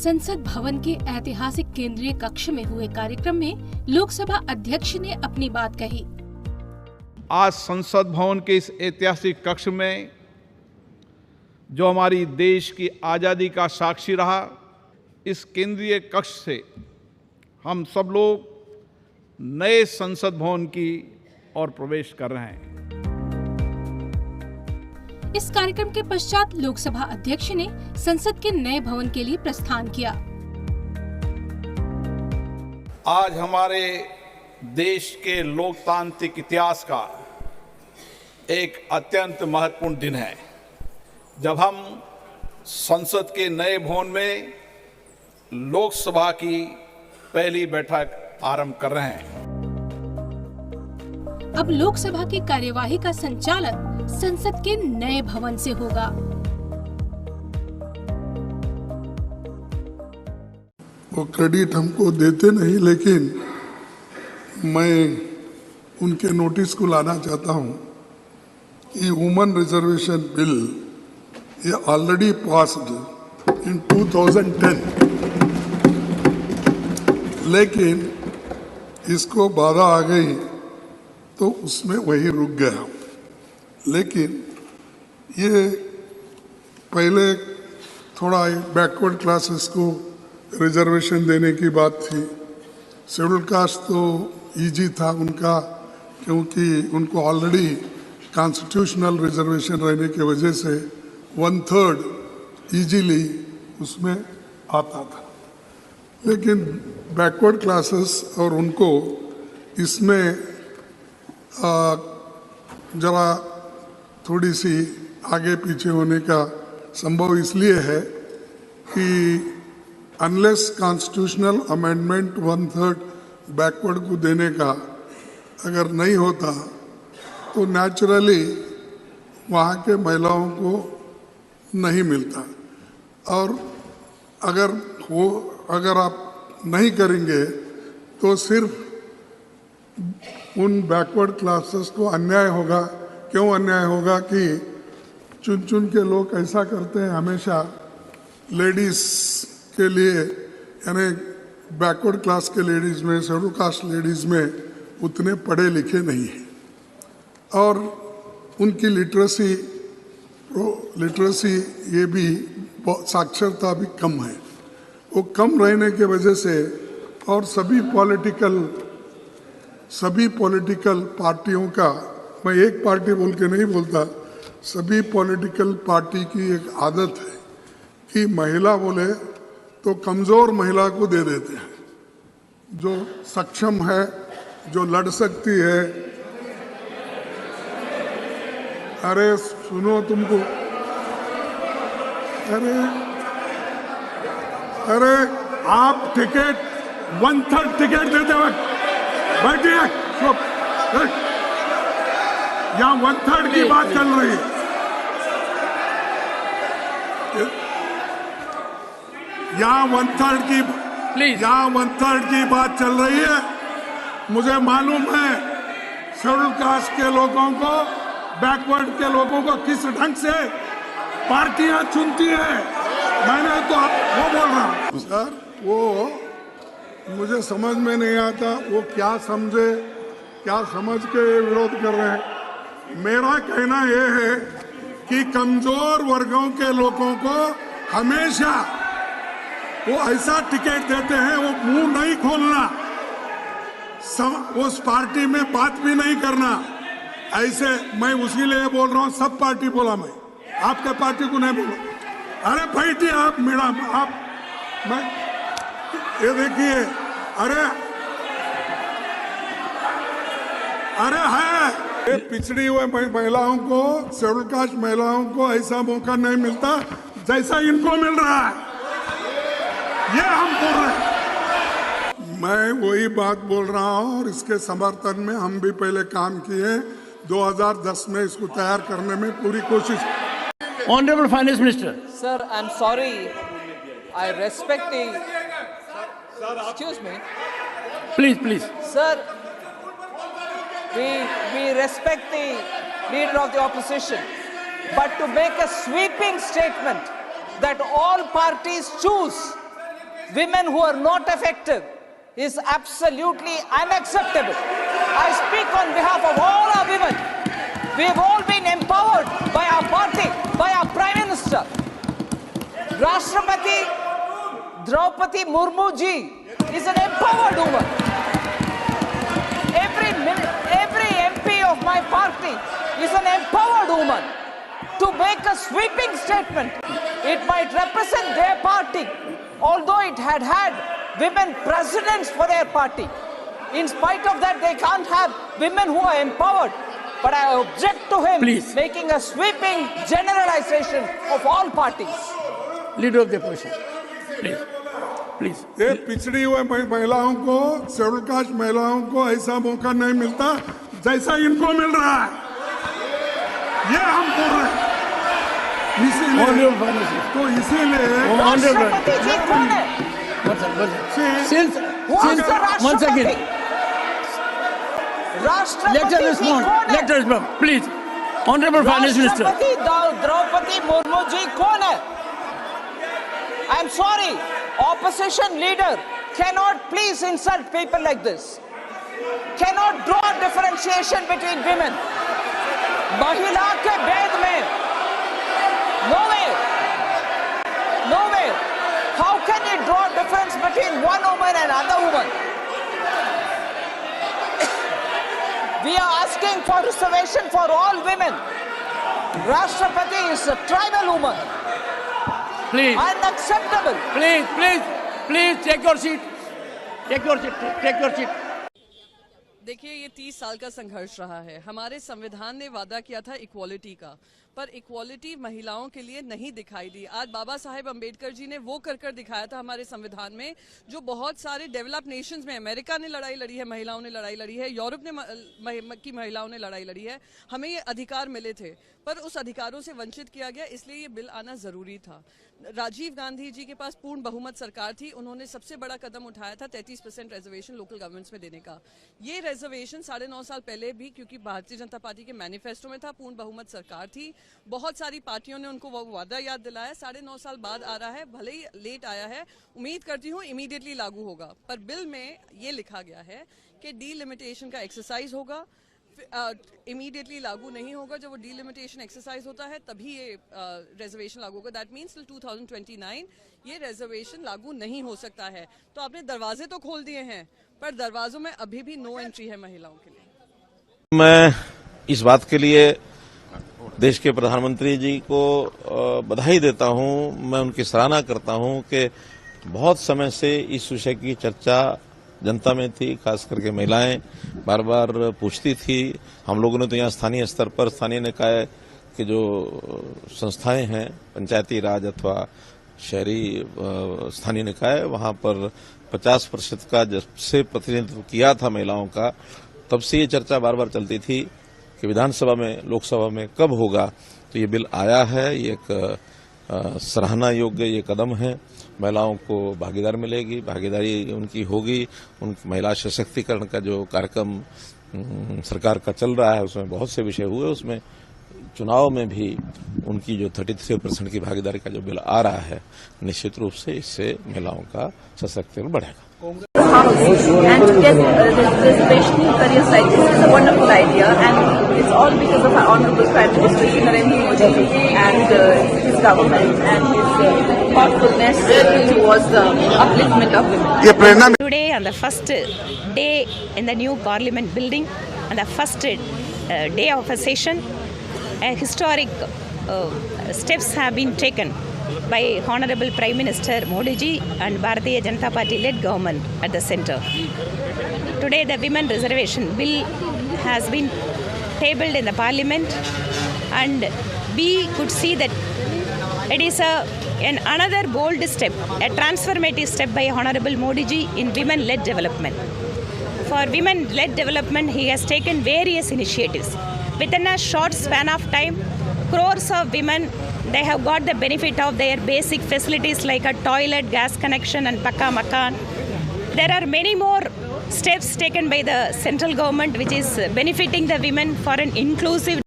संसद भवन के ऐतिहासिक केंद्रीय कक्ष में हुए कार्यक्रम में लोकसभा अध्यक्ष ने अपनी बात कही। आज संसद भवन के इस ऐतिहासिक कक्ष में जो हमारी देश की आज़ादी का साक्षी रहा, इस केंद्रीय कक्ष से हम सब लोग नए संसद भवन की ओर प्रवेश कर रहे हैं। इस कार्यक्रम के पश्चात लोकसभा अध्यक्ष ने संसद के नए भवन के लिए प्रस्थान किया। आज हमारे देश के लोकतांत्रिक इतिहास का एक अत्यंत महत्वपूर्ण दिन है, जब हम संसद के नए भवन में लोकसभा की पहली बैठक आरंभ कर रहे हैं। अब लोकसभा की कार्यवाही का संचालन संसद के नए भवन से होगा। वो क्रेडिट हमको देते नहीं, लेकिन मैं उनके नोटिस को लाना चाहता हूं कि वुमेन रिजर्वेशन बिल ये ऑलरेडी पास्ड इन 2010, लेकिन इसको बाधा आ गई तो उसमें वही रुक गया। लेकिन ये पहले थोड़ा बैकवर्ड क्लासेस को रिजर्वेशन देने की बात थी। शेड्यूल कास्ट तो इजी था उनका, क्योंकि उनको ऑलरेडी कॉन्स्टिट्यूशनल रिजर्वेशन रहने की वजह से 1/3 इजीली उसमें आता था। लेकिन बैकवर्ड क्लासेस और उनको इसमें जरा थोड़ी सी आगे पीछे होने का संभव इसलिए है कि अनलेस कॉन्स्टिट्यूशनल अमेंडमेंट 1/3 बैकवर्ड को देने का अगर नहीं होता तो नेचुरली वहाँ के महिलाओं को नहीं मिलता। और अगर आप नहीं करेंगे तो सिर्फ उन बैकवर्ड क्लासेस को अन्याय होगा। क्यों अन्याय होगा कि चुन चुन के लोग ऐसा करते हैं, हमेशा लेडीज़ के लिए, यानी बैकवर्ड क्लास के लेडीज़ में, शेड्यूल कास्ट लेडीज़ में उतने पढ़े लिखे नहीं हैं और उनकी लिटरेसी ये भी साक्षरता भी कम है। वो कम रहने के वजह से और सभी पॉलिटिकल पार्टियों का, मैं एक पार्टी बोल के नहीं बोलता, सभी पॉलिटिकल पार्टी की एक आदत है कि महिला बोले तो कमज़ोर महिला को दे देते हैं, जो सक्षम है, जो लड़ सकती है। अरे सुनो, तुमको अरे आप टिकट 1/3 टिकट देते वक्त बैठिए, यहाँ 1/3 की बात चल रही है। यहाँ 1/3 की बात चल रही है। मुझे मालूम है शेड्यूल कास्ट के लोगों को, बैकवर्ड के लोगों को किस ढंग से पार्टियां चुनती है। मैंने तो वो बोल रहा हूँ सर, वो मुझे समझ में नहीं आता वो क्या समझ के विरोध कर रहे हैं। मेरा कहना यह है कि कमजोर वर्गों के लोगों को हमेशा वो ऐसा टिकट देते हैं, वो मुंह नहीं खोलना, उस पार्टी में बात भी नहीं करना। ऐसे मैं उसी लिए बोल रहा हूँ, सब पार्टी बोला, मैं आपके पार्टी को नहीं बोला। अरे बैठिए आप मैडम, मैं ये देखिए, अरे है ये पिछड़ी हुए महिलाओं को, शेड्यूल कास्ट महिलाओं को ऐसा मौका नहीं मिलता जैसा इनको मिल रहा है। ये हम बोल रहे हैं। मैं वही बात बोल रहा हूँ और इसके समर्थन में हम भी पहले काम किए। 2010 में इसको तैयार करने में पूरी कोशिश। Honorable Finance Minister. Sir, I'm sorry. I respect the... Excuse me. Please. Sir, we respect the leader of the opposition. But to make a sweeping statement that all parties choose women who are not effective is absolutely unacceptable. I speak on behalf of all our women. We have all been empowered by our party, by our Prime Minister. Rashtrapati Draupadi Murmu ji is an empowered woman. Every MP of my party is an empowered woman. To make a sweeping statement, it might represent their party, although it had women presidents for their party. In spite of that, they can't have women who are empowered. But I object to him making a sweeping generalization of all parties. Leader of the opposition. Please. ये पिछड़ी हुए महिलाओं को, schedule caste महिलाओं को ऐसा मौका नहीं मिलता जैसा इनको मिल रहा है। ये हम बोल रहे हैं। इसीलिए राष्ट्रपति जी कौन है? Since once again, let her respond. Let her respond, please. Honorable Finance Minister. राष्ट्रपति द्रौपदी मुर्मू जी कौन है? I am sorry, opposition leader cannot please insult people like this. Cannot draw differentiation between women. महिला के भेद में no way. How can you draw difference between one woman and another woman? We are asking for reservation for all women. Rashtrapati is a tribal woman. Please. Unacceptable. Please, take your seat. Take your seat. देखिए, ये 30 साल का संघर्ष रहा है। हमारे संविधान ने वादा किया था इक्वालिटी का, पर इक्वालिटी महिलाओं के लिए नहीं दिखाई दी। आज बाबा साहेब अंबेडकर जी ने वो कर दिखाया था हमारे संविधान में, जो बहुत सारे डेवलप नेशंस में, अमेरिका ने लड़ाई लड़ी है, महिलाओं ने लड़ाई लड़ी है, यूरोप की महिलाओं ने लड़ाई लड़ी है। हमें ये अधिकार मिले थे, पर उस अधिकारों से वंचित किया गया, इसलिए ये बिल आना जरूरी था। राजीव गांधी जी के पास पूर्ण बहुमत सरकार थी, उन्होंने सबसे बड़ा कदम उठाया था 33% रिजर्वेशन लोकल गवर्नमेंट्स में देने का। ये रिजर्वेशन 9.5 साल पहले भी, क्योंकि भारतीय जनता पार्टी के मैनिफेस्टो में था, पूर्ण बहुमत सरकार थी, बहुत सारी पार्टियों ने उनको वो वादा याद दिलाया। 9.5 साल बाद आ रहा है, भले ही लेट आया है, उम्मीद करती हूँ इमीडिएटली लागू होगा। पर बिल में ये लिखा गया है कि डीलिमिटेशन का एक्सरसाइज होगा, इमीडिएटली लागू नहीं होगा। जब वो डीलिमिटेशन एक्सरसाइज होता है तभी ये रिजर्वेशन लागू होगा। दैट मीन्स टिल 2029 ये रिजर्वेशन लागू नहीं हो सकता है। तो आपने दरवाजे तो खोल दिए हैं, पर दरवाजों में अभी भी नो एंट्री है महिलाओं के लिए। मैं इस बात के लिए देश के प्रधानमंत्री जी को बधाई देता हूं। मैं उनकी सराहना करता हूं कि बहुत समय से इस विषय की चर्चा जनता में थी, खास करके महिलाएं बार बार पूछती थी। हम लोगों ने तो यहाँ स्थानीय स्तर पर स्थानीय निकाय के जो संस्थाएं हैं, पंचायती राज अथवा शहरी स्थानीय निकाय, वहां पर 50% का जब से प्रतिनिधित्व किया था महिलाओं का, तब से ये चर्चा बार बार चलती थी कि विधानसभा में, लोकसभा में कब होगा। तो ये बिल आया है, ये एक सराहना योग्य ये कदम है। महिलाओं को भागीदार मिलेगी, भागीदारी उनकी होगी। उन महिला सशक्तिकरण का जो कार्यक्रम सरकार का चल रहा है, उसमें बहुत से विषय हुए, उसमें चुनाव में भी उनकी जो 33% की भागीदारी का जो बिल आ रहा है, निश्चित रूप से इससे महिलाओं का सशक्तिकरण बढ़ेगा। And to get this reservation in careers like this is a wonderful idea, and it's all because of our Honourable Prime Minister Shri Narendra Modi and his government and his thoughtfulness towards the upliftment of women. Today, on the first day in the new Parliament building, on the first day of a session, historic steps have been taken by Honorable Prime Minister Modi ji and Bharatiya Janata Party led government at the centre. Today the women reservation bill has been tabled in the parliament, and we could see that it is another bold step, a transformative step by Honorable Modi ji in women led development. For women led development, he has taken various initiatives. Within a short span of time, crores of women, they have got the benefit of their basic facilities like a toilet, gas connection and Pakka Makan. There are many more steps taken by the central government which is benefiting the women for an inclusive